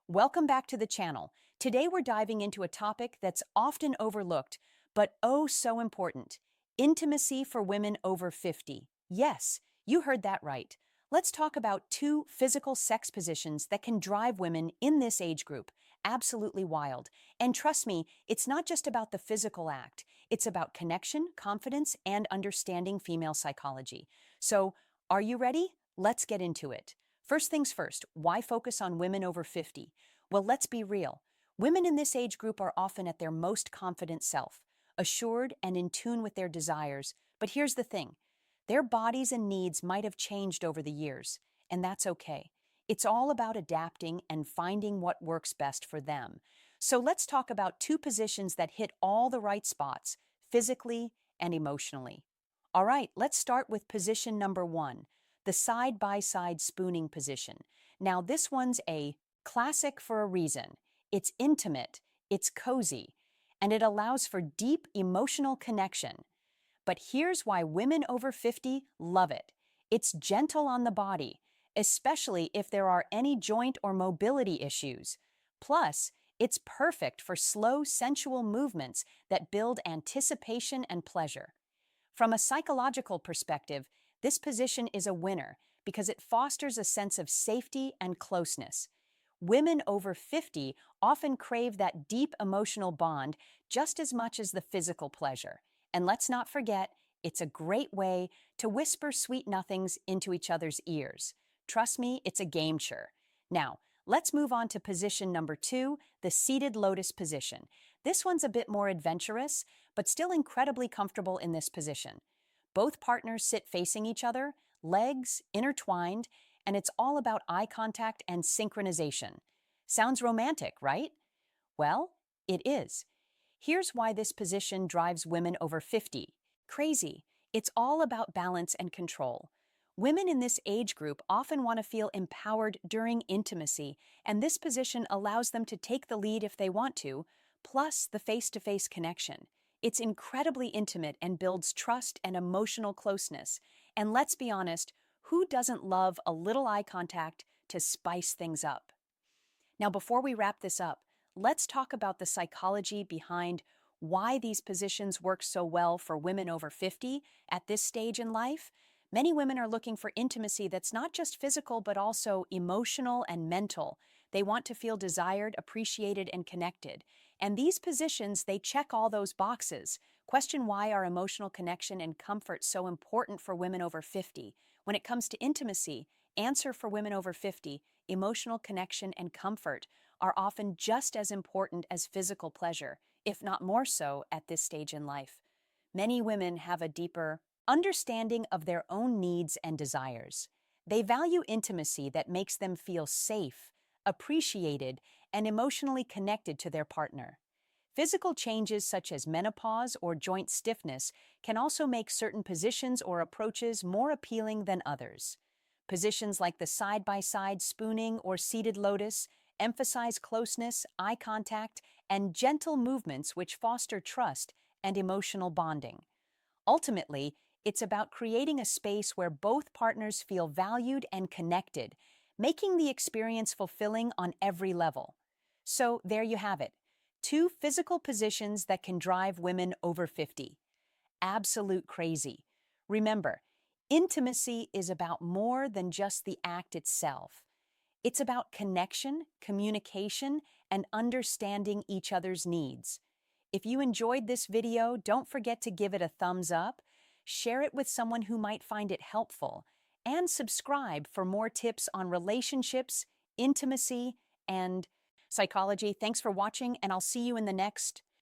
Welcome back to the channel. Today we're diving into a topic that's often overlooked, but oh so important: intimacy for women over 50. Yes, you heard that right. Let's talk about two physical sex positions that can drive women in this age group. Absolutely wild. And trust me, it's not just about the physical act. It's about connection, confidence, and understanding female psychology. So, are you ready? Let's get into it. First things first, why focus on women over 50? Well, let's be real. Women in this age group are often at their most confident self, assured and in tune with their desires. But here's the thing: their bodies and needs might have changed over the years, and that's okay. It's all about adapting and finding what works best for them. So let's talk about two positions that hit all the right spots, physically and emotionally. All right, let's start with position number one, the side-by-side spooning position. Now, this one's a classic for a reason. It's intimate, it's cozy, and it allows for deep emotional connection. But here's why women over 50 love it. It's gentle on the body, especially if there are any joint or mobility issues. Plus, it's perfect for slow, sensual movements that build anticipation and pleasure. From a psychological perspective, this position is a winner because it fosters a sense of safety and closeness. Women over 50 often crave that deep emotional bond just as much as the physical pleasure. And let's not forget, it's a great way to whisper sweet nothings into each other's ears. Trust me, it's a game changer. Now, let's move on to position number two, the seated lotus position. This one's a bit more adventurous, but still incredibly comfortable in this position. Both partners sit facing each other, legs intertwined, and it's all about eye contact and synchronization. Sounds romantic, right? Well, it is. Here's why this position drives women over 50. Crazy. It's all about balance and control. Women in this age group often want to feel empowered during intimacy, and this position allows them to take the lead if they want to, plus the face-to-face connection. It's incredibly intimate and builds trust and emotional closeness. And let's be honest, who doesn't love a little eye contact to spice things up? Now, before we wrap this up, let's talk about the psychology behind why these positions work so well for women over 50 at this stage in life. Many women are looking for intimacy that's not just physical, but also emotional and mental. They want to feel desired, appreciated, and connected. And these positions, they check all those boxes. Question: why are emotional connection and comfort so important for women over 50? When it comes to intimacy, answer: for women over 50, emotional connection and comfort are often just as important as physical pleasure, if not more so at this stage in life. Many women have a deeper understanding of their own needs and desires. They value intimacy that makes them feel safe, appreciated, and emotionally connected to their partner. Physical changes such as menopause or joint stiffness can also make certain positions or approaches more appealing than others. Positions like the side-by-side spooning or seated lotus emphasize closeness, eye contact, and gentle movements which foster trust and emotional bonding. Ultimately, it's about creating a space where both partners feel valued and connected, making the experience fulfilling on every level. So there you have it, two physical positions that can drive women over 50. Absolute crazy. Remember, intimacy is about more than just the act itself. It's about connection, communication, and understanding each other's needs. If you enjoyed this video, don't forget to give it a thumbs up, share it with someone who might find it helpful, and subscribe for more tips on relationships, intimacy, and psychology. Thanks for watching, and I'll see you in the next